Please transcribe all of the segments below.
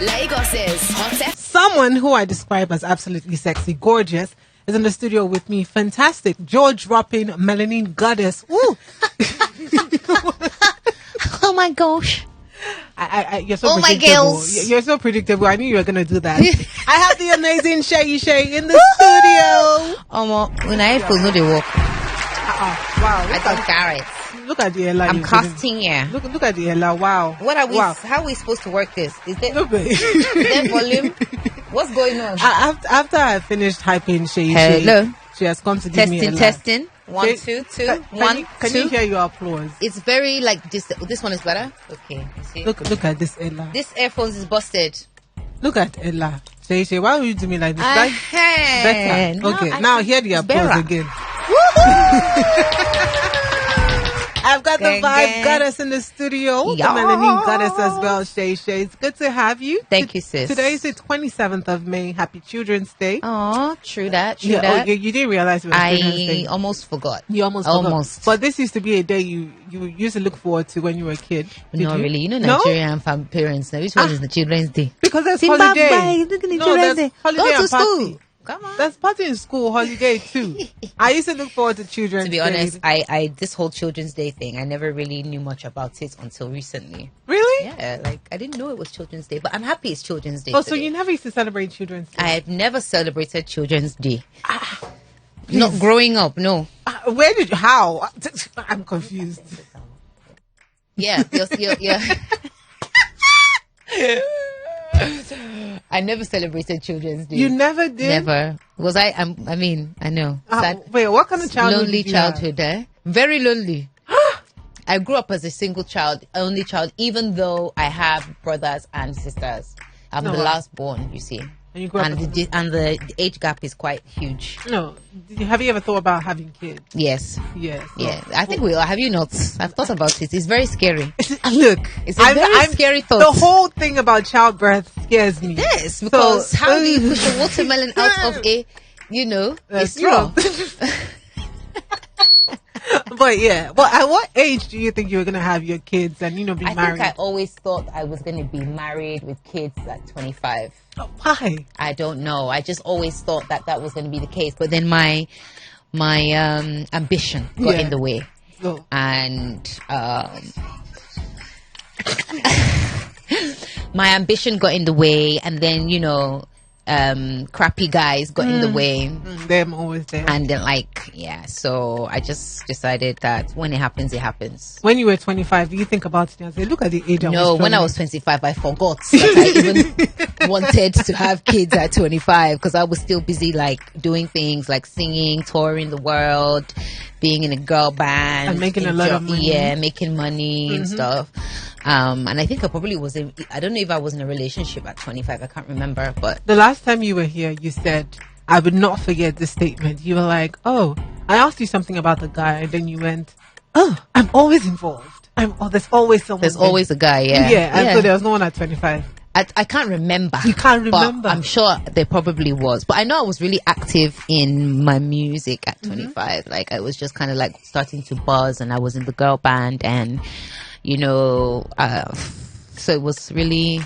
Lagos's hottest. Someone who I describe as absolutely sexy, gorgeous, is in the studio with me. Fantastic. Jaw-dropping melanin goddess. Ooh. Oh my gosh. You're so Oh my predictable. girls. You're so predictable. I knew you were going to do that. I have the amazing Seyi Shay in the studio. When I feel no they walk. Wow. I don't carry it. Look at the Ella. I'm casting here. Look at the Ella. Wow. What are we? Wow. How are we supposed to work this? Is there Look, volume? What's going on? after I finished hyping Seyi Hello. Shay, she has come to give me a Testing. laugh. 1, 2, 2. Can you hear your applause? It's very like this. This one is better. Okay. You see? Look at this Ella. This earphones is busted. Look at Ella. Seyi Shay, why would you do me like this? I Like, had. better. No, Okay, now hear the applause better. again. Woohoo! I've got the Gang, vibe gang. goddess in the studio. Yeah. The melanin goddess as well, Seyi Shay. It's good to have you. Thank you, sis. Today is the 27th of May. Happy Children's Day. Oh, true that. True Yeah, that. you didn't realize it was Children's Day. I almost forgot. You almost forgot. Almost. But this used to be a day you used to look forward to when you were a kid. Did No, you? really. You know, No? Nigerian parents. Now, which one is the Children's Day? Because there's Zimbabwe, holiday. look at the No, Children's there's Day. holiday Go to and party. school. Come on. There's party in school, holiday too. I used to look forward to Children's To be Day. honest, I this whole Children's Day thing, I never really knew much about it until recently. Really? Yeah, like I didn't know it was Children's Day, but I'm happy it's Children's Day. Oh, so today. you never used to celebrate Children's Day? I've never celebrated Children's Day. Not growing up, no. Where did you? How? I'm confused. Yeah, yeah. I never celebrated Children's Day. You never did? Never. Was I? I mean, I know. Sad, Wait, what kind of childhood lonely did you have? childhood, eh? Very lonely. I grew up as a single child, only child, even though I have brothers and sisters. I'm No, the wow. last born, you see. And you grew up And as the age gap is quite huge. No. Have you ever thought about having kids? Yes. Yes. Yeah. I think we are. Have you not? I've thought about it. It's very scary. Look, It's a very scary thought. The whole thing about childbirth scares me. Yes, because So- how do you push a watermelon out of a, a straw? But yeah, well, at what age do you think you were gonna have your kids and be I married? think I always thought I was going to be married with kids at 25. Why? I don't know. I just always thought that was going to be the case. But then my ambition got Yeah. in the way. So, And my ambition got in the way. And then, crappy guys got in the way. them always there. And then, so I just decided that when it happens, it happens. When you were 25, do you think about it and say, look at the age I No, was when I was 25, I forgot that I even wanted to have kids at 25 because I was still busy doing things like singing, touring the world, being in a girl band, And making a lot of money. Yeah, making money and stuff. And I think I probably I don't know if I was in a relationship at 25. I can't remember, but The last time you were here, you said, I would not forget this statement. You were like, oh, I asked you something about the guy, and then you went, oh, I'm always involved. There's always someone. there's there. always a guy. Yeah, Yeah, and so there was no one at 25. I can't remember. You can't but remember. I'm sure there probably was. But I know I was really active in my music at 25. Like I was just kind of starting to buzz, and I was in the girl band, and so it was really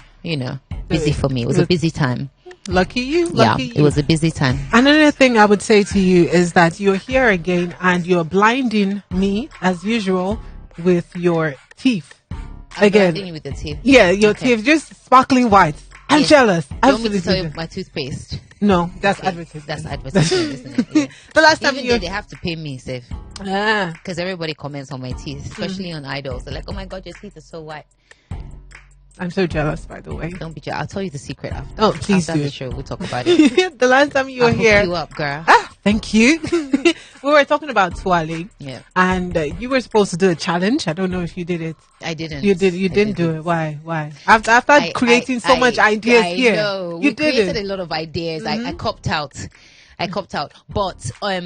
busy for me. It was a busy time. Lucky you. Yeah, Lucky you. it was a busy time. Another thing I would say to you is that you're here again and you're blinding me as usual with your teeth. Again. Continue with the teeth. Yeah, your Okay. teeth just sparkling white. I'm Yeah. jealous. Do you want me to tell Absolutely. you my toothpaste? No, that's Okay, advertising. That's advertising, isn't it? Yeah. The last time Even you though they have to pay me, safe. Ah, Because everybody comments on my teeth, especially on Idols. They're like, "Oh my God, your teeth are so white." I'm so jealous, by the way. Don't be jealous. I'll tell you the secret after. Oh, please after do the it. show. We'll talk about it. The last time you were I'll hook here, you up, girl. thank you. We were talking about Tuale, Yeah, and you were supposed to do a challenge. I don't know if you did it. I didn't. You did. You I didn't do it. Why? After creating so much ideas I here, know. you We created didn't. a lot of ideas. I copped out. But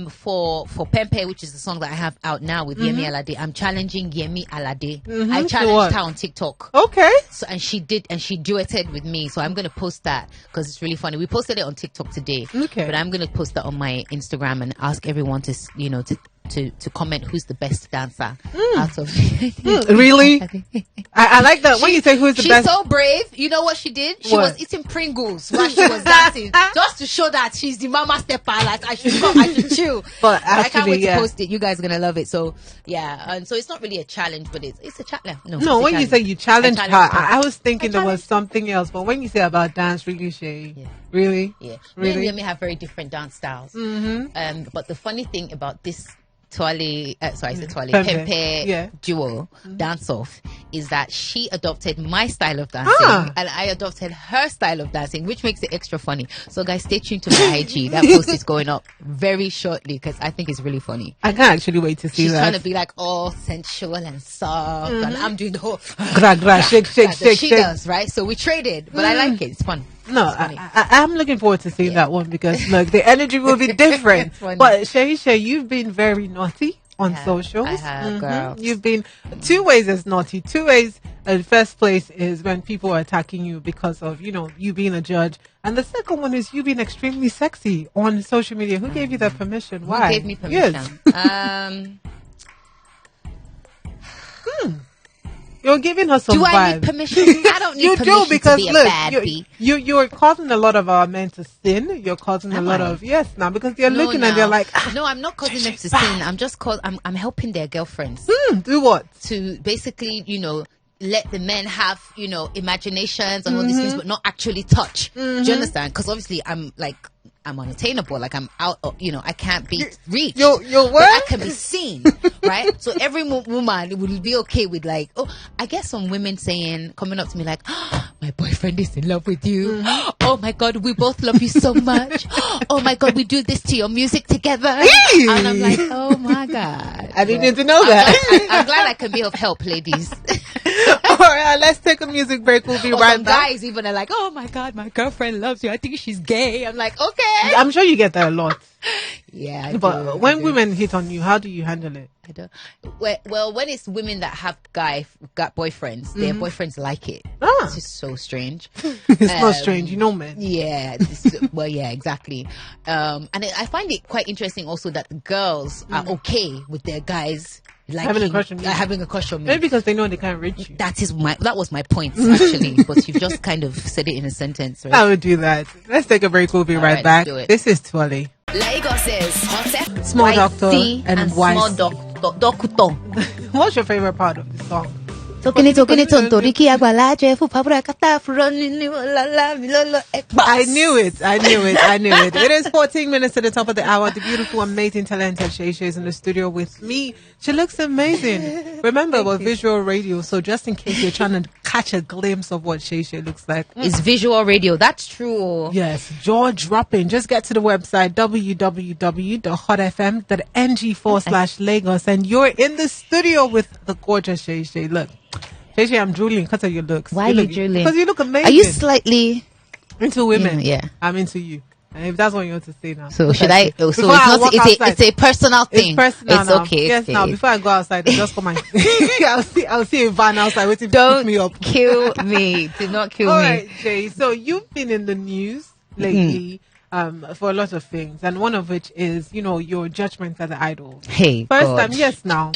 for Pempe, which is the song that I have out now with Yemi Alade, I'm challenging Yemi Alade. I To challenged what? her on TikTok. Okay. So, and she duetted with me. So I'm going to post that because it's really funny. We posted it on TikTok today. Okay. But I'm going to post that on my Instagram and ask everyone to to comment who's the best dancer out of. Really? I like that. When you say who's the she's best. so brave. You know what she did? She What? was eating Pringles while she was dancing, just to show that she's the mama stepper. Like I should chill. But I can't wait actually, to post it. You guys are gonna love it. So yeah, and so it's not really a challenge, but it's a challenge. No, when you say you challenge her, I was thinking there was challenged. something else. But when you say about dance, really, Shay, Yeah. really, Yeah, really, me and Yemi have very different dance styles. But the funny thing about this Twali, Pempe duo dance off is that she adopted my style of dancing and I adopted her style of dancing, which makes it extra funny. So guys, stay tuned to my IG. That post is going up very shortly because I think it's really funny. I can't actually wait to see She's that. trying to be like all sensual and soft, and I'm doing the whole Gra, gra, shake, shake, that shake, she shake. does, right? So we traded, but I like it. It's fun. No, It's funny. I'm looking forward to seeing that one because look, the energy will be different. It's funny. But Seyi Shay, you've been very naughty on have. socials. I have, girl. You've been 2 ways as naughty. 2 ways. The first place is when people are attacking you because of you being a judge, and the second one is you being extremely sexy on social media. Who gave you that permission? Why? Who gave me permission? Yes. You're giving her some Do I vibes. need permission? I don't need You permission do because to be look, a bad bee. you're causing a lot of our men to sin. You're causing a Am lot I? of now because they're No, looking and they're like, no, I'm not causing them to she's bad. sin. I'm just I'm helping their girlfriends do what? to basically, let the men have, imaginations and all these things, but not actually touch. Do you understand? Because obviously I'm unattainable. Like I'm out. I can't be reached. Your But what? I can be seen, right? So every woman will be okay with like, I get some women coming up to me like, my boyfriend is in love with you. Oh my God, we both love you so much. Oh my God, we do this to your music together. And I'm like, oh my God. I didn't need to know that. I'm glad I can be of help, ladies. All right, let's take a music break. We'll be Or right some back. guys even are like, oh my God, my girlfriend loves you. I think she's gay. I'm like, okay. I'm sure you get that a lot. Yeah, I But do, when I do. women hit on you, how do you handle it? I don't. Well, when it's women that have got boyfriends, their boyfriends like it. Ah. This is so strange. It's not strange, men. Yeah. Yeah, exactly. And I find it quite interesting also that the girls are okay with their guys Having a crush on you. having a crush on me. Maybe because they know they can't reach you. That was my point actually, but you've just kind of said it in a sentence, right? I would do that. Let's take a break. We'll be All right right, back. let's do it. This is Twali. Lagos's Hot Small Doctor YC and small YC. doctor. What's your favorite part of the song? I knew it. It is 14 minutes to the top of the hour. The beautiful, amazing, talented Seyi Shay is in the studio with me. She looks amazing. Remember, we're visual radio, so just in case you're trying to catch a glimpse of what Seyi Shay looks like. It's visual radio. That's true. Yes, jaw dropping. Just get to the website www.hotfm.ng/Lagos and you're in the studio with the gorgeous Seyi Shay. Look. Seyi Shay, I'm drooling because of your looks. Why are you drooling? Because you look amazing. Are you slightly into women? Yeah. I'm into you. And if that's what you want to say now. So look should at I? you. So Before I walk it's outside, a personal thing. It's personal It's now. okay. Yes, okay. now before I go outside, just come and I'll see a van outside waiting to Don't pick me up. kill me. Do not kill All me. right, Jay. So you've been in the news lately for a lot of things, and one of which is, your judgment at the idols. Hey, First God. time, yes. Now,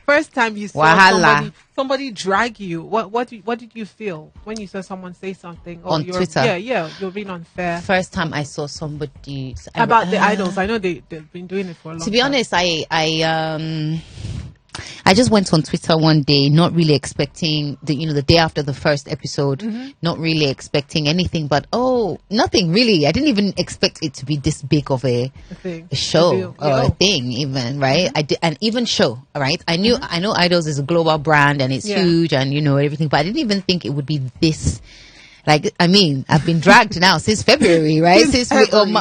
first time you saw Wahala. somebody drag you. What did you feel when you saw someone say something On Twitter? Yeah, you're being unfair First time I saw somebody about the idols. I know they've been doing it for a long time. To be honest, I just went on Twitter one day, not really expecting the day after the first episode, not really expecting anything, but nothing really. I didn't even expect it to be this big of a show or a thing, even, right? I did an even show, right? I know Idols is a global brand and it's huge and everything, but I didn't even think it would be this. Like, I mean, I've been dragged now since February, right?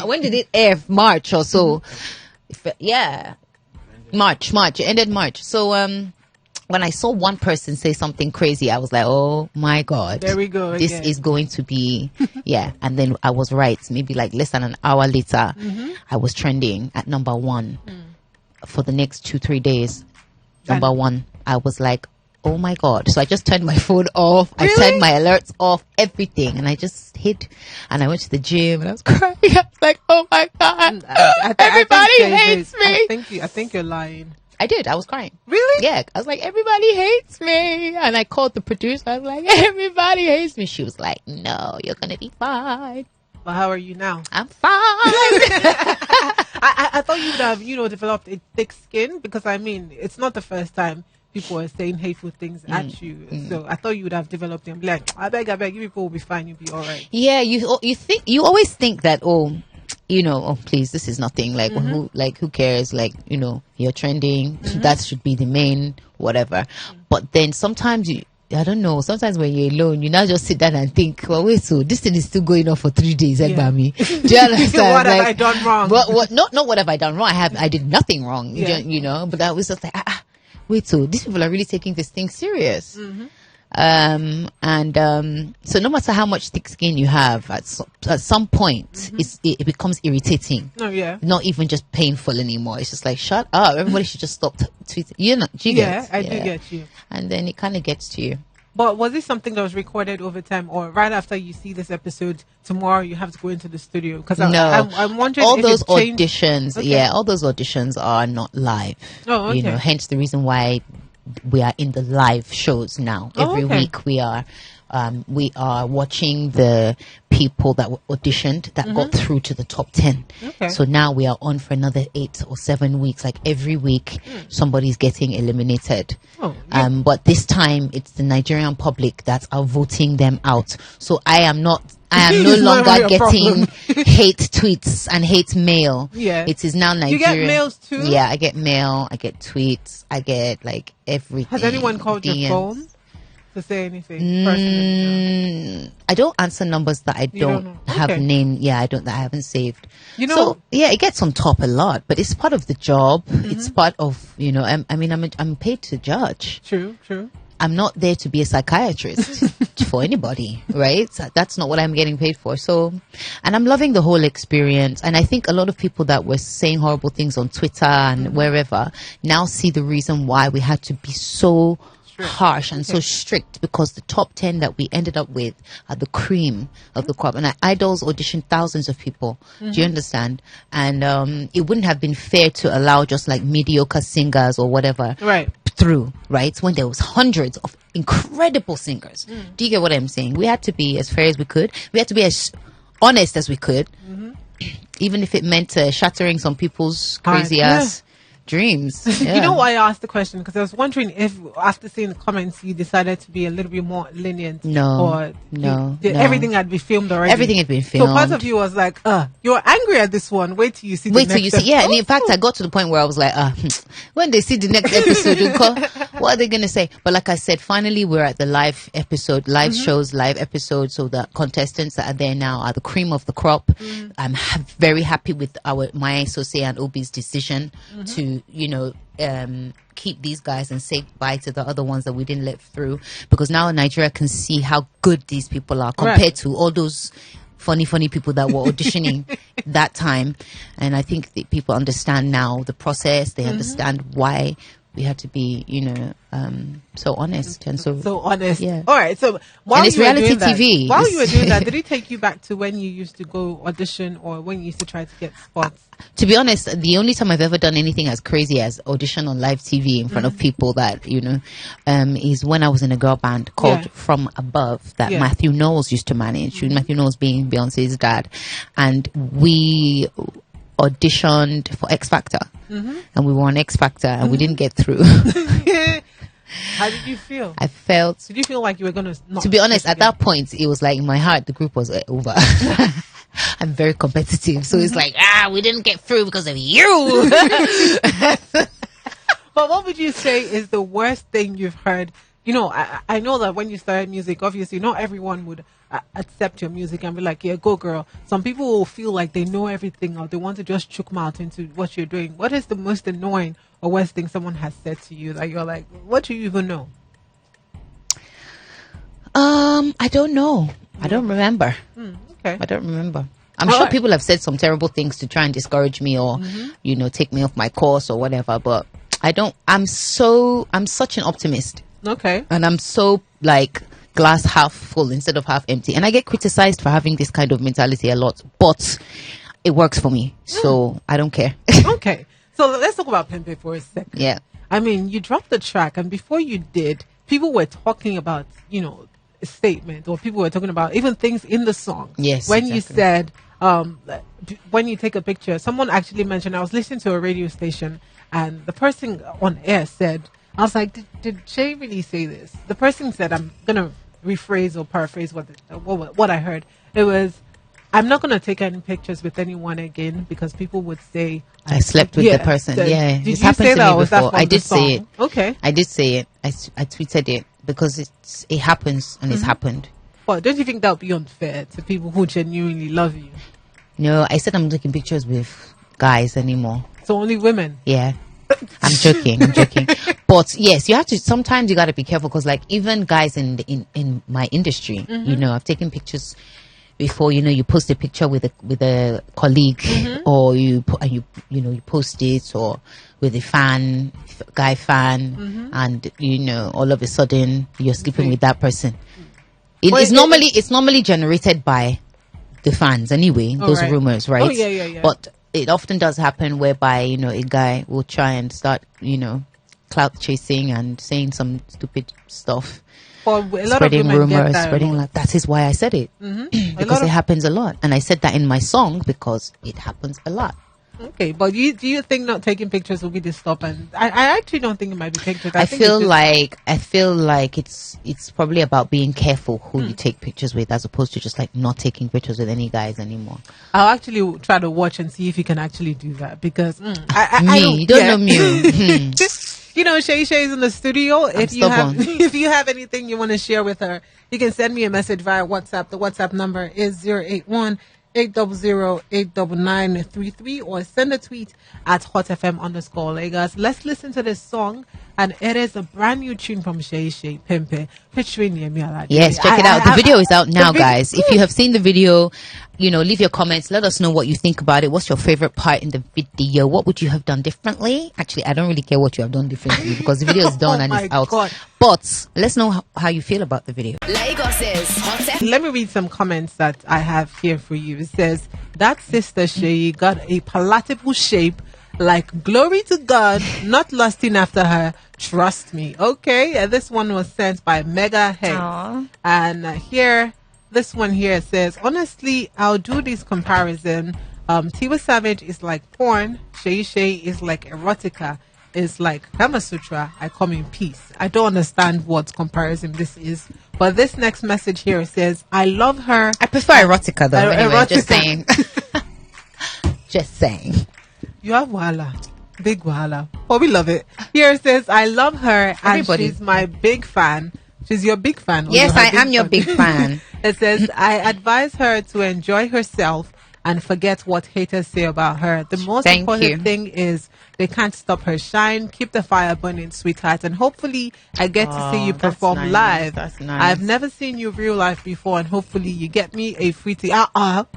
When did it air? March or so. Yeah. March. It ended March. So when I saw one person say something crazy, I was like, oh my God. There we go. This is going to be, And then I was right. Maybe like less than an hour later, I was trending at number 1 for the next 2-3 days. Number 1. I was like, oh my God. So I just turned my phone off. Really? I turned my alerts off, everything. And I just hid. And I went to the gym and I was crying. I was like, oh my God. Everybody hates me. I think you're lying. I did. I was crying. Really? Yeah. I was like, everybody hates me. And I called the producer. I was like, everybody hates me. She was like, no, you're going to be fine. Well, how are you now? I'm fine. I thought you would have, developed a thick skin, because I mean, it's not the first time people are saying hateful things at you. So I thought you would have developed them. Like, I beg, you people will be fine. You'll be all right. Yeah, you always think that, please, this is nothing. Like, who cares? Like, you're trending. That should be the main whatever. But then sometimes I don't know. Sometimes when you're alone, you now just sit down and think, well, wait, so this thing is still going on for 3 days, yeah. Me. Do you understand? What have I done wrong? Not what have I done wrong. I did nothing wrong. Yeah. But I was just like, wait, so these people are really taking this thing serious. So no matter how much thick skin you have, at some point, it becomes irritating. Oh yeah. Not even just painful anymore. It's just like, shut up. Everybody should just stop tweeting. Do you get? I do get you. And then it kind of gets to you. But was this something that was recorded over time, or right after you see this episode tomorrow, you have to go into the studio? Because I'm wondering. All if those it's changed. auditions, all those auditions are not live. Oh, okay. Hence the reason why we are in the live shows now. Every week we are watching the people that were auditioned that got through to the top 10. Okay. So now we are on for another 8 or 7 weeks. Like every week somebody's getting eliminated. Oh, yeah. But this time it's the Nigerian public that are voting them out. So I am no longer getting hate tweets and hate mail. Yeah. It is now Nigerian. You get mails too? Yeah, I get mail, I get tweets, I get like everything. Has anyone called DMs. your phone to say anything personally? I don't answer numbers that I don't have name. Yeah, that I haven't saved. So yeah, it gets on top a lot, but it's part of the job. It's part of I'm paid to judge. True. I'm not there to be a psychiatrist for anybody, right? That's not what I'm getting paid for. So, and I'm loving the whole experience. And I think a lot of people that were saying horrible things on Twitter and wherever now see the reason why we had to be so harsh and so strict, because the top 10 that we ended up with are the cream of the crop. And Idols auditioned thousands of people. Do you understand? And it wouldn't have been fair to allow just like mediocre singers or whatever through, right? When there was hundreds of incredible singers. Do you get what I'm saying? We had to be as fair as we could. We had to be as honest as we could, even if it meant shattering some people's crazy ass dreams. Yeah. You know why I asked the question? Because I was wondering if after seeing the comments you decided to be a little bit more lenient. No. Everything had been filmed already. Everything had been filmed. So part of you was like, you're angry at this one. Wait till you see the next episode. Yeah, and in fact I got to the point where I was like, when they see the next episode, what are they going to say? But like I said, finally we're at the live episode, live shows, live episodes. So the contestants that are there now are the cream of the crop. I'm very happy with my associate and Obi's decision to keep these guys and say bye to the other ones that we didn't let through, because now Nigeria can see how good these people are compared to all those funny people that were auditioning that time. And I think that people understand now the process. They understand why we had to be, so honest and so honest. Yeah. All right. So while it's you were reality doing that, TV. While you were doing that, did it take you back to when you used to go audition or when you used to try to get spots? To be honest, the only time I've ever done anything as crazy as audition on live TV in front of people that, is when I was in a girl band called From Above that Matthew Knowles used to manage. Matthew Knowles being Beyonce's dad. And we auditioned for X Factor. And we were on X Factor and we didn't get through. How did you feel? I felt... Did you feel like you were going to... To be honest, at that point, it was like in my heart, the group was over. I'm very competitive. So it's like, we didn't get through because of you. But what would you say is the worst thing you've heard? I know that when you started music, obviously not everyone would accept your music and be like, yeah, go girl. Some people will feel like they know everything or they want to just choke mouth into what you're doing. What is the most annoying or worst thing someone has said to you that you're like, what do you even know? I don't know. I don't remember. Okay. I don't remember. I'm sure people have said some terrible things to try and discourage me or, take me off my course or whatever, but I don't. I'm such an optimist. Okay. And I'm so like glass half full instead of half empty. And I get criticized for having this kind of mentality a lot, but it works for me. So I don't care. Okay. So let's talk about Pempe for a second. Yeah. I mean, you dropped the track, and before you did, people were talking about, a statement, or people were talking about even things in the song. Yes. When exactly. you said, when you take a picture, someone actually mentioned, I was listening to a radio station, and the person on air said, I was like, did Shay really say this? The person said, I'm going to rephrase or paraphrase what I heard. It was, I'm not going to take any pictures with anyone again because people would say I slept with the person. Yeah, did it's you happened say to that, me or was that before. from I the did say song? it. Okay. I did say it. I tweeted it because it happens and it's happened. But don't you think that would be unfair to people who genuinely love you? No, I said I'm not taking pictures with guys anymore. So only women? Yeah. I'm joking. But yes, you have to, sometimes you got to be careful because like even guys in my industry, I've taken pictures before, you post a picture with a colleague or you post it or with a guy fan and all of a sudden you're sleeping with that person. It's normally generated by the fans anyway, those rumors, right? Oh, yeah. But it often does happen whereby, a guy will try and start, clout chasing and saying some stupid stuff. Well, a lot spreading of women rumors, get that spreading like that is why I said it. Because it happens a lot. And I said that in my song because it happens a lot. Okay, but do you think not taking pictures will be the stop? And I actually don't think it might be pictures. I feel like it's probably about being careful who you take pictures with, as opposed to just like not taking pictures with any guys anymore. I'll actually try to watch and see if you can actually do that because you don't know me. Seyi Shay is in the studio. If you have anything you want to share with her, you can send me a message via WhatsApp. The WhatsApp number is 081-800-89933 or send a tweet at hotfm_Lagos. Let's listen to this song, and it is a brand new tune from Seyi Shay, Pempe, featuring Yemi Alade. Yes, check it out. The video is out now, guys. If you have seen the video, leave your comments. Let us know what you think about it. What's your favorite part in the video? What would you have done differently? Actually, I don't really care what you have done differently because the video is done and it's out. God. But let's know how you feel about the video. Lagos's Hot Let me read some comments that I have here for you. It says, that sister Shay got a palatable shape, like glory to God, not lusting after her. Trust me. Okay, and this one was sent by Mega Head. And this one here says, honestly, I'll do this comparison. Tiwa Savage is like porn. Seyi Shay is like erotica. Is like Kama Sutra. I come in peace. I don't understand what comparison this is. But this next message here says, I love her. I prefer erotica though. Anyway, erotica. Just saying. Just saying. You have wahala. Big wahala. But we love it. Here it says, I love her and she's my big fan. She's your big fan. Yes, I am your big fan. It says, I advise her to enjoy herself and forget what haters say about her. The most important thing is they can't stop her shine. Keep the fire burning, sweetheart. And hopefully I get to see you perform live. That's nice. I've never seen you real life before, and hopefully you get me a free ticket.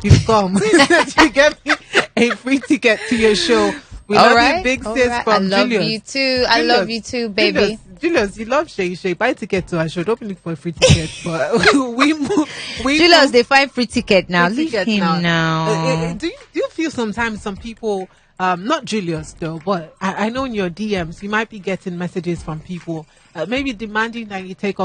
You've come. You get me a free ticket to your show. We love you, big sis from Julius. I love you too. I love you too, baby. Julius, you love Seyi Shay. Buy a ticket to our show. Don't be looking for a free ticket. But Julius, they find free ticket now. Leave him now. Do you feel sometimes some people, not Julius though, but I know in your DMs you might be getting messages from people maybe demanding that you take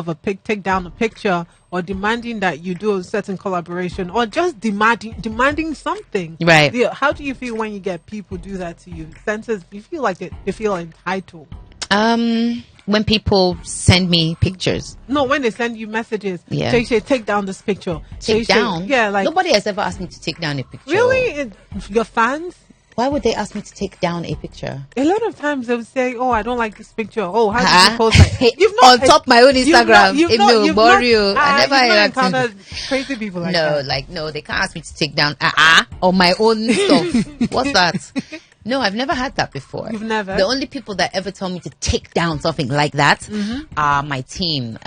down a picture, or demanding that you do a certain collaboration, or just demanding something. Right. How do you feel when you get people do that to you? Senses, you feel like they feel entitled? When people send me pictures. No, when they send you messages. Yeah. Shay Shay, take down this picture. Take down? Yeah, like nobody has ever asked me to take down a picture. Really? Your fans? Why would they ask me to take down a picture? A lot of times they would say, "Oh, I don't like this picture. Oh, how did you post that?" You've not, on top my own Instagram. I never encountered crazy people like that. No, they can't ask me to take down on my own stuff. What's that? No, I've never had that before. You've never? The only people that ever tell me to take down something like that are my team,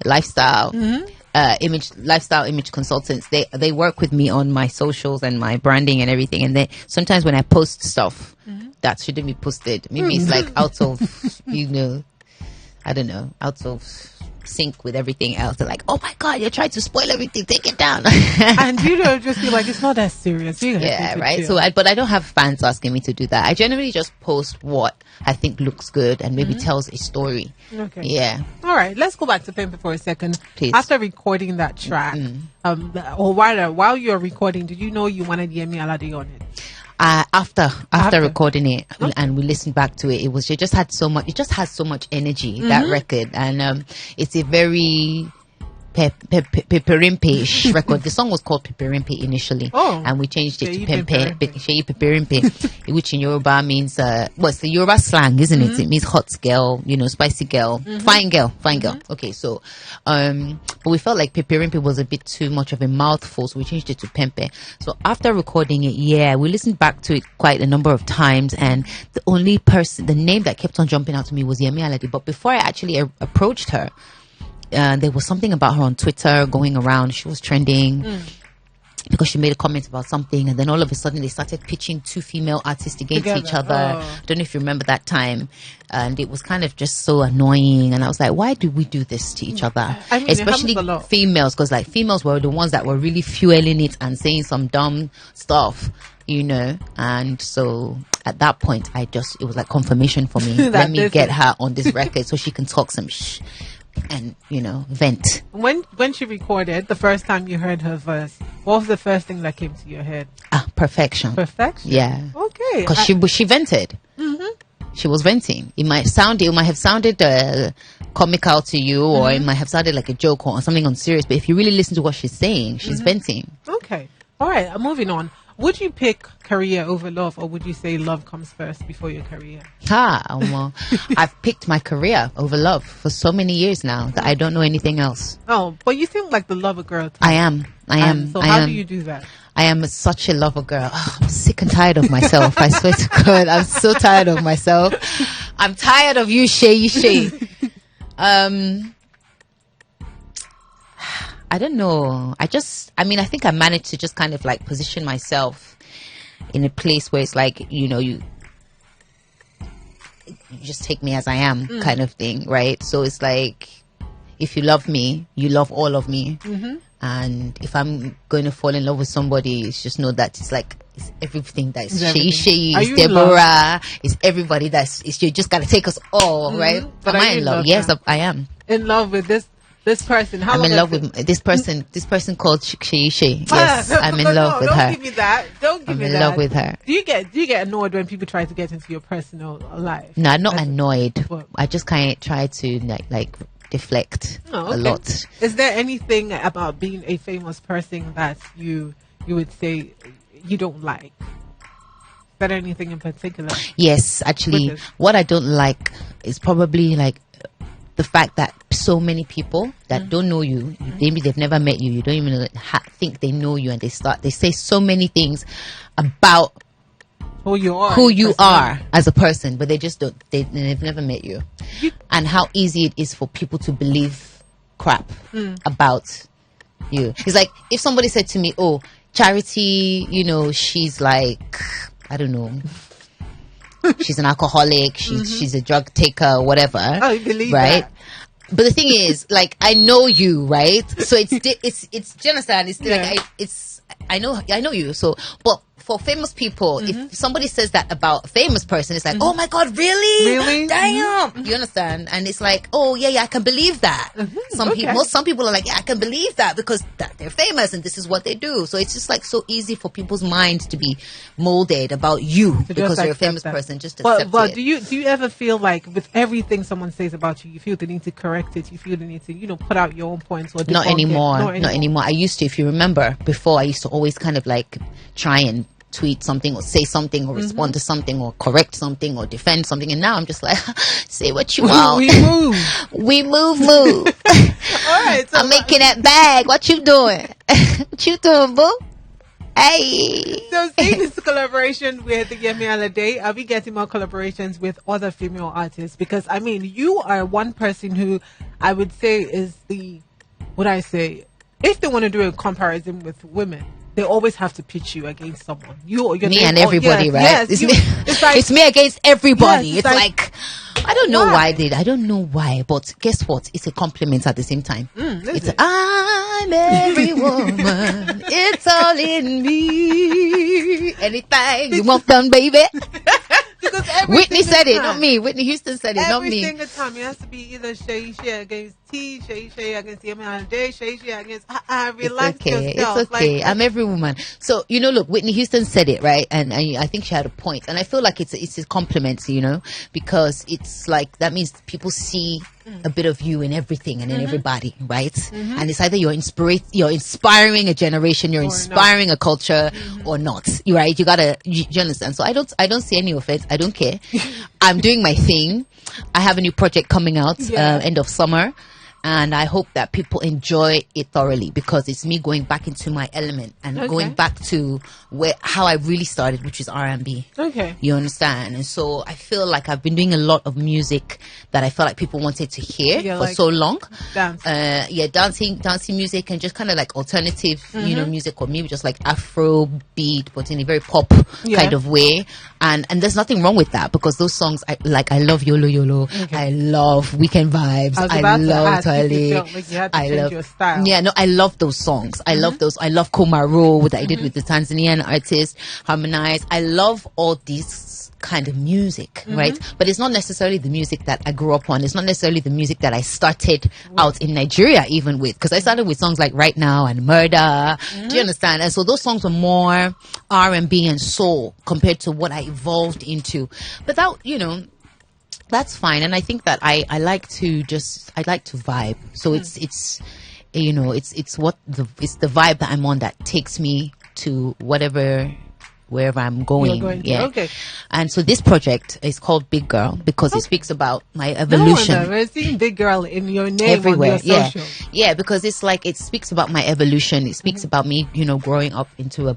lifestyle. Lifestyle image consultants. They work with me on my socials and my branding and everything. And then sometimes when I post stuff that shouldn't be posted, maybe it's like out of I don't know, out of sync with everything else. They're like, oh my God, you're trying to spoil everything, take it down. And you know, just be like, it's not that serious. Yeah, right. So but I don't have fans asking me to do that. I generally just post what I think looks good and maybe tells a story. Okay. Yeah. All right, let's go back to Pimp for a second. Please. After recording that track, or while you were recording, did you know you wanted Yemi Alade on it? After recording it, and we listened back to it, it just had so much. It just has so much energy, that record, and it's a very Peperimpe record. The song was called Peperimpe initially, and we changed it to Seyi Peperimpe, which in Yoruba means it's the Yoruba slang, isn't it? It means hot girl, spicy girl, fine girl. Okay, so but we felt like Peperimpe was a bit too much of a mouthful, so we changed it to Pempe. So after recording it, we listened back to it quite a number of times, and the name that kept on jumping out to me was Yemi Alade. But before I actually approached her, there was something about her on Twitter going around. She was trending because she made a comment about something, and then all of a sudden they started pitching two female artists against each other. I don't know if you remember that time, and it was kind of just so annoying. And I was like, why do we do this to each other? I mean, especially females, because like females were the ones that were really fueling it and saying some dumb stuff, and so at that point it was like confirmation for me. Let me get her on this record so she can talk some and vent. When she recorded the first time you heard her verse, what was the first thing that came to your head? Perfection. Yeah. Okay. Because she vented. She was venting. It might have sounded comical to you, or it might have sounded like a joke or something unserious, but if you really listen to what she's saying, she's venting. Okay. All right, moving on. Would you pick career over love, or would you say love comes first before your career? I've picked my career over love for so many years now that I don't know anything else. Oh, but you seem like the lover girl type. I am. So how do you do that? I am such a lover girl. I'm sick and tired of myself. I swear to God, I'm so tired of myself. I'm tired of you, Seyi Shay. I don't know. I think I managed to just kind of like position myself in a place where it's like, you just take me as I am kind of thing, right? So it's like, if you love me, you love all of me. And if I'm going to fall in love with somebody, it's just know that it's like, it's everything that is Seyi, it's Deborah, it's everybody you just got to take us all, right? But am I in love? Yes, I am. In love with this person. I'm in love with this person. This person called Seyi Shay. Yes, I'm in love with her. Don't give me that. I'm in love with her. Do you get annoyed when people try to get into your personal life? No, I'm not annoyed. I just kind of try to like deflect a lot. Is there anything about being a famous person that you would say you don't like? Is there anything in particular? Yes, actually, what I don't like is probably like the fact that so many people that don't know you, maybe they've never met you, you don't even think they know you, and they say so many things about who you are as a person, but they've never met you. And how easy it is for people to believe crap about you. It's like if somebody said to me, oh, Charity, she's like, I don't know, she's an alcoholic, she's a drug taker, whatever. Oh, you believe right? That. But the thing is, like, I know you, right? So it's do you understand? It's like I know you. So, but for famous people, if somebody says that about a famous person, it's like, oh my God, really? Damn. You understand? And it's like, oh yeah, I can believe that. Some people are like, yeah, I can believe that because they're famous and this is what they do. So it's just like so easy for people's minds to be molded about you because you're a famous person. Just accept it. But do you ever feel like with everything someone says about you, you feel the need to correct it? You feel the need to put out your own points? Or not anymore. Not anymore. I used to, if you remember, before I used to always kind of like try and tweet something or say something or respond to something or correct something or defend something, and now I'm just like, say what you want. We move. All right, so I'm making that bag. What you doing? What you doing, boo? Hey. So seeing this collaboration with Yemi Alade, are we getting more collaborations with other female artists? Because I mean, you are one person who I would say is if they want to do a comparison with women, they always have to pitch you against someone. Me and everybody, right? Yes, it's me against everybody. Yes, it's like I don't know why I don't know why, but guess what? It's a compliment at the same time. It's I'm every woman. It's all in me. Anytime you want fun, baby. Because Whitney said it, not me. Whitney Houston said it, not me. Every single time it has to be either Seyi Shay against T, Seyi Shay against Yemi J, Seyi Shay against relax yourself. It's okay. I'm every woman. So, look, Whitney Houston said it, right? And I think she had a point. And I feel like it's a compliment, because it's like, that means people see a bit of you in everything and in everybody, right? And it's either you're inspiring a generation, you're inspiring a culture or not, right? You understand? So I don't see any offense. I don't care. I'm doing my thing. I have a new project coming out end of summer. And I hope that people enjoy it thoroughly, because it's me going back into my element and going back to how I really started, which is R&B. Okay. You understand? And so I feel like I've been doing a lot of music that I felt like people wanted to hear for so long. Dance. Dancing music, and just kind of like alternative, music, or maybe just like Afro beat, but in a very pop kind of way. And there's nothing wrong with that, because those songs, I love Yolo Yolo. Okay. I love Weekend Vibes. I love your style. Yeah, no, I love those songs. I love those. I love Komaro that I did with the Tanzanian artist, Harmonize. I love all these kind of music, right? But it's not necessarily the music that I grew up on. It's not necessarily the music that I started out in Nigeria even with, because I started with songs like Right Now and Murder. Do you understand? And so those songs were more R&B and soul compared to what I evolved into. But that, that's fine. And I think that I like to vibe. So it's the vibe that I'm on that takes me to wherever I'm going. Okay. And so this project is called Big Girl because it speaks about my evolution. We're seeing Big Girl in your name everywhere. On your social. Yeah, because it's like it speaks about my evolution. It speaks about me, growing up into a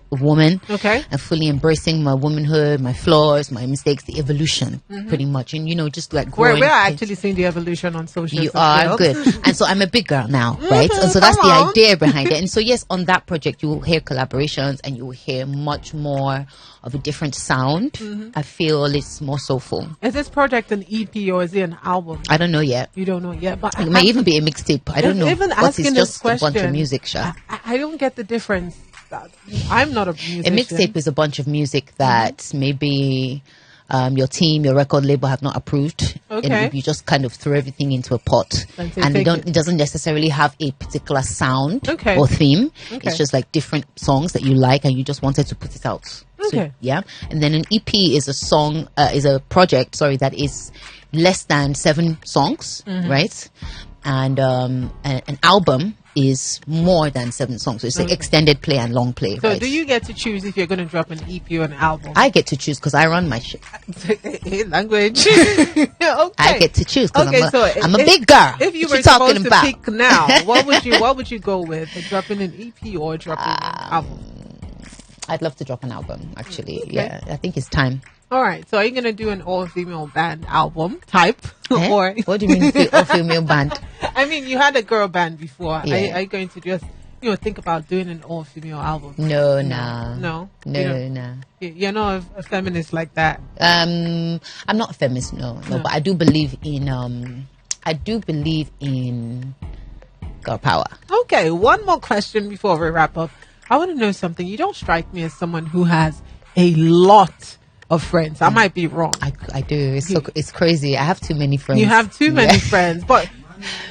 woman. Okay. And fully embracing my womanhood, my flaws, my mistakes, the evolution, pretty much. And just like growing. We're actually seeing the evolution on social. You are good. And so I'm a big girl now, right? And so that's the idea behind it. And so yes, on that project you will hear collaborations and you will hear much more of a different sound. I feel it's more soulful. Is this project an EP or is it an album? I don't know yet. You don't know yet, but it may even be a mixtape. I don't know. Even but asking it's just this question, a bunch of music, Sha. I don't get the difference. I'm not a musician. A mixtape is a bunch of music that maybe your team, your record label have not approved. Okay. You just kind of throw everything into a pot, and it doesn't necessarily have a particular sound or theme. It's just like different songs that you like, and you just wanted to put it out. Okay. So, and then an EP is a project. Sorry, that is less than 7 songs, right? And an album is more than 7 songs. So it's an extended play and long play. So do you get to choose if you're going to drop an EP or an album? I get to choose because I run my shit. Language. Okay. I get to choose because I'm a if, big girl. If you what were supposed to pick now, what would you go with? Dropping an EP or dropping an album? I'd love to drop an album, actually. Okay. Yeah, I think it's time. All right. So are you going to do an all-female band album type? Or what do you mean all-female band? I mean, you had a girl band before. Yeah. Are you going to just, think about doing an all-female album? No. You're not a feminist like that. I'm not a feminist, no. But I do believe in girl power. Okay. One more question before we wrap up. I want to know something. You don't strike me as someone who has a lot of friends. I might be wrong. I do. It's crazy. I have too many friends. You have too many friends, but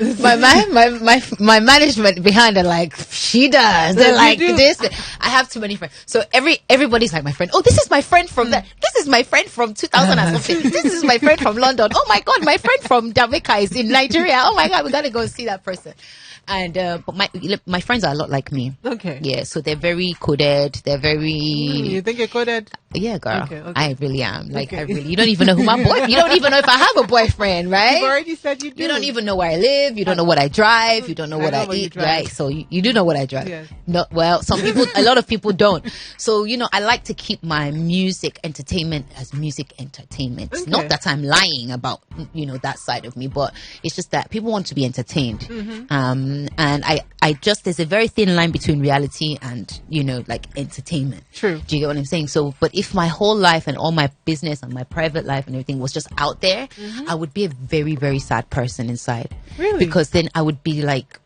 my management behind are like, she does. They're like this. I have too many friends. So everybody's like my friend. Oh, this is my friend from that. This is my friend from 2000 and something. This is my friend from London. Oh my God, my friend from Jamaica is in Nigeria. Oh my God, we gotta go see that person. And but my friends are a lot like me. Okay. Yeah, so they're very coded. They're very. You think you're coded? Yeah, girl. Okay. I really am. Like I really. You don't even know who my boy. You don't even know if I have a boyfriend, right? You've already said you do. You don't even know where I live. You don't know what I drive. You don't know what I eat. Right? So you do know what I drive. Yes. No, well, some people, a lot of people don't. So I like to keep my music entertainment as music entertainment. Okay. Not that I'm lying about that side of me, but it's just that people want to be entertained. And I just, there's a very thin line between reality and, you know, like entertainment. True. Do you get what I'm saying? So, but if my whole life and all my business and my private life and everything was just out there, I would be a very, very sad person inside. Really? Because then I would be like,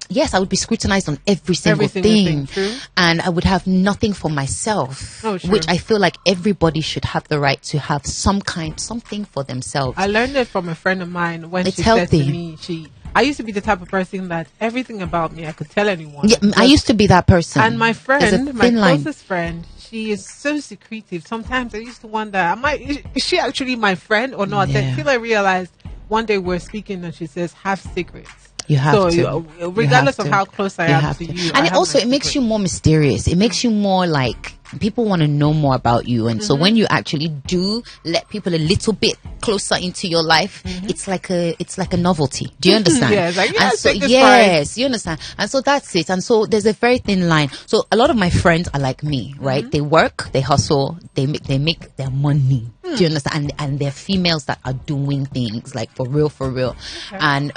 yes, I would be scrutinized on every single thing. True. And I would have nothing for myself, which I feel like everybody should have the right to have something for themselves. I learned it from a friend of mine when It's she healthy. said to me, I used to be the type of person that everything about me I could tell anyone. Yeah, I used to be that person. And my friend, my thin line. closest friend, she is so secretive. Sometimes I used to wonder, is she actually my friend or not? Yeah. Until I realized one day we're speaking and she says, have secrets. You have so, to. regardless You of have how to. close I You am have to to. you. And it makes you more mysterious. It makes you more like, people want to know more about you. And so when you actually do let people a little bit closer into your life, it's like a novelty. Do you understand? Yes, like, and so, yes, you understand. And so that's it. And so there's a very thin line. So a lot of my friends are like me, right? They work, they hustle, they make their money. Do you understand? And they're females that are doing things like for real. Okay. And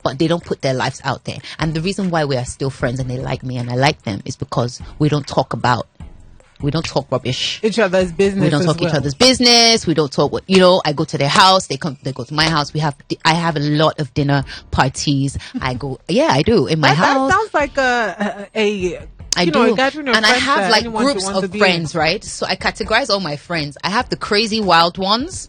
but they don't put their lives out there. And the reason why we are still friends and they like me and I like them is because we don't talk rubbish. Each other's business. We don't talk each other's business. We don't talk what, you know, I go to their house, they go to my house. I have a lot of dinner parties. I do in my house. That sounds like a gathering of and I friends have that like anyone groups should want of to be friends, right? So I categorize all my friends. I have the crazy wild ones,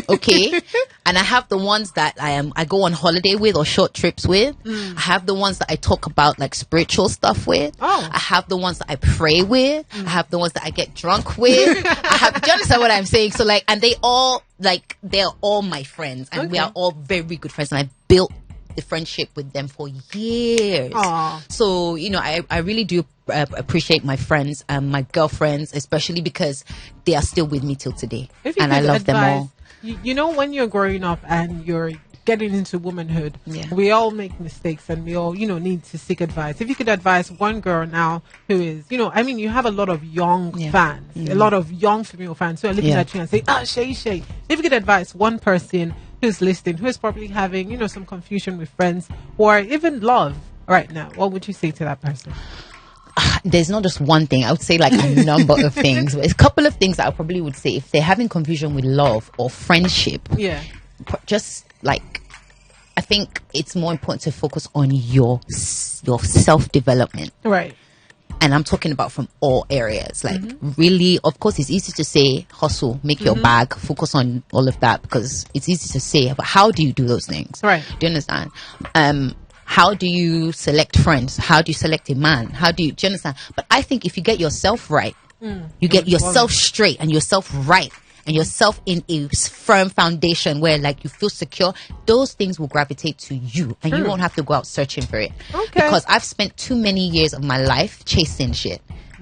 okay, and I have the ones that I go on holiday with or short trips with. I have the ones that I talk about like spiritual stuff with. I have the ones that I pray with. I have the ones that I get drunk with. Do you understand what I'm saying? So like, and they're all my friends, and we are all very good friends, and I built the friendship with them for years. So, you know, I really do appreciate my friends and my girlfriends, especially because they are still with me till today. And I love them all. You know, when you're growing up and you're getting into womanhood, we all make mistakes and we all, you know, need to seek advice. If you could advise one girl now who is, you know, I mean, you have a lot of young fans, a lot of young female fans who are looking at you and say, Seyi Shay. If you could advise one person who's listening, who's probably having, you know, some confusion with friends or even love right now, what would you say to that person? There's not just one thing. I would say like a number of things. A couple of things that I probably would say if they're having confusion with love or friendship. Just like, I think it's more important to focus on your self-development. Right. And I'm talking about from all areas. Like really, of course, it's easy to say hustle, make your bag, focus on all of that because it's easy to say. But how do you do those things? Right. Do you understand? How do you select friends? How do you select a man? Do you understand? But I think if you get yourself right, you get yourself straight and yourself right and yourself in a firm foundation where like you feel secure, those things will gravitate to you and you won't have to go out searching for it. Okay. Because I've spent too many years of my life chasing shit.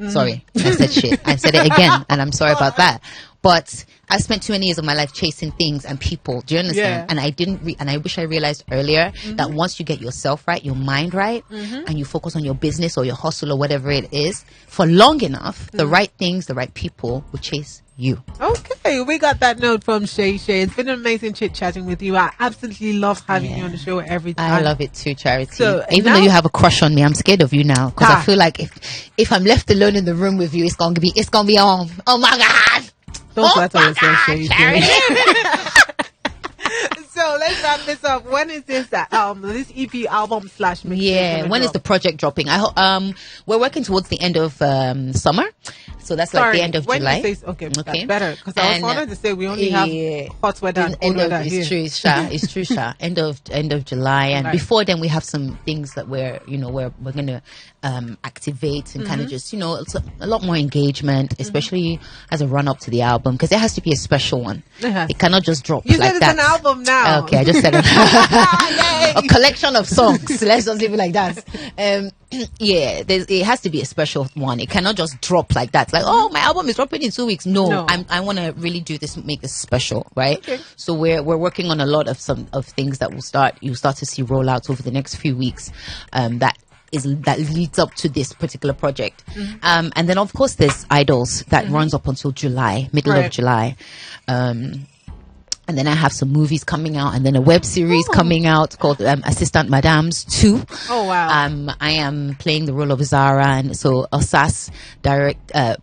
Sorry, I said shit. I said it again and I'm sorry about that. But I spent too many years of my life chasing things and people. Do you understand? And I didn't and I wish I realized earlier that once you get yourself right, your mind right, and you focus on your business or your hustle or whatever it is, for long enough, the right things, the right people will chase you. Okay, we got that note from Seyi Shay. It's been an amazing chit-chatting with you. I absolutely love having you on the show every time. I love it too, Charity. So, even though you have a crush on me, I'm scared of you now because I feel like if I'm left alone in the room with you, it's gonna be on. Oh my God! Don't flatter yourself, Seyi Shay. So let's wrap this up. When is this this EP album / mixtape? Yeah, when is the project dropping? We're working towards the end of summer, so that's like the end of July. Okay, that's better because I was wanted to say we only have hot weather and cold weather here. It's true, Sha. It's true, Sha. End of July, and before then we have some things that we're gonna activate and kind of just it's a lot more engagement, especially as a run up to the album because it has to be a special one. It cannot just drop you like said that. It's an album now. Okay, I just said it. A collection of songs. Let's just leave it like that. It has to be a special one. It cannot just drop like that. It's like, oh, my album is dropping in 2 weeks. No. I want to really do this, make this special, right? Okay. So we're working on a lot of things that you'll start to see roll out over the next few weeks. That leads up to this particular project. And then of course there's Idols that runs up until July, middle of July. And then I have some movies coming out, and then a web series coming out called Assistant Madames 2. Oh, wow. I am playing the role of Zara, and so Osas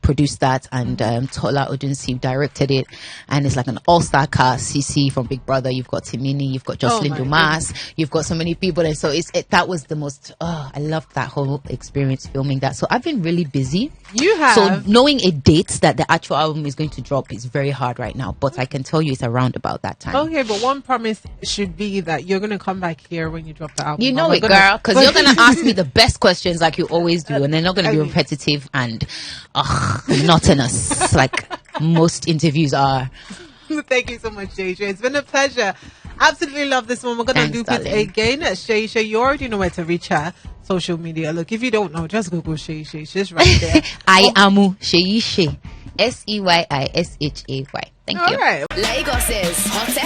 produced that, and Tola Odunsi directed it, and it's like an all-star cast. CC from Big Brother, you've got Timini, you've got Jocelyn Dumas, you've got so many people, and so that was the most. I loved that whole experience filming that. So I've been really busy. You have. So knowing a date that the actual album is going to drop is very hard right now, but I can tell you it's around about that time. Okay, but one promise should be that you're going to come back here when you drop the album. You know it, girl, because you're going to ask me the best questions like you always do, and they're not going to be repetitive and monotonous like most interviews are. Thank you so much, Seyi Shay. It's been a pleasure. Absolutely love this one. We're going to loop it again. Seyi Shay, you already know where to reach her. Social media. Look, if you don't know, just Google Seyi Shay. She's right there. I am Seyi Shay. SEYISHAY. Thank you. All right. Lagos's hottest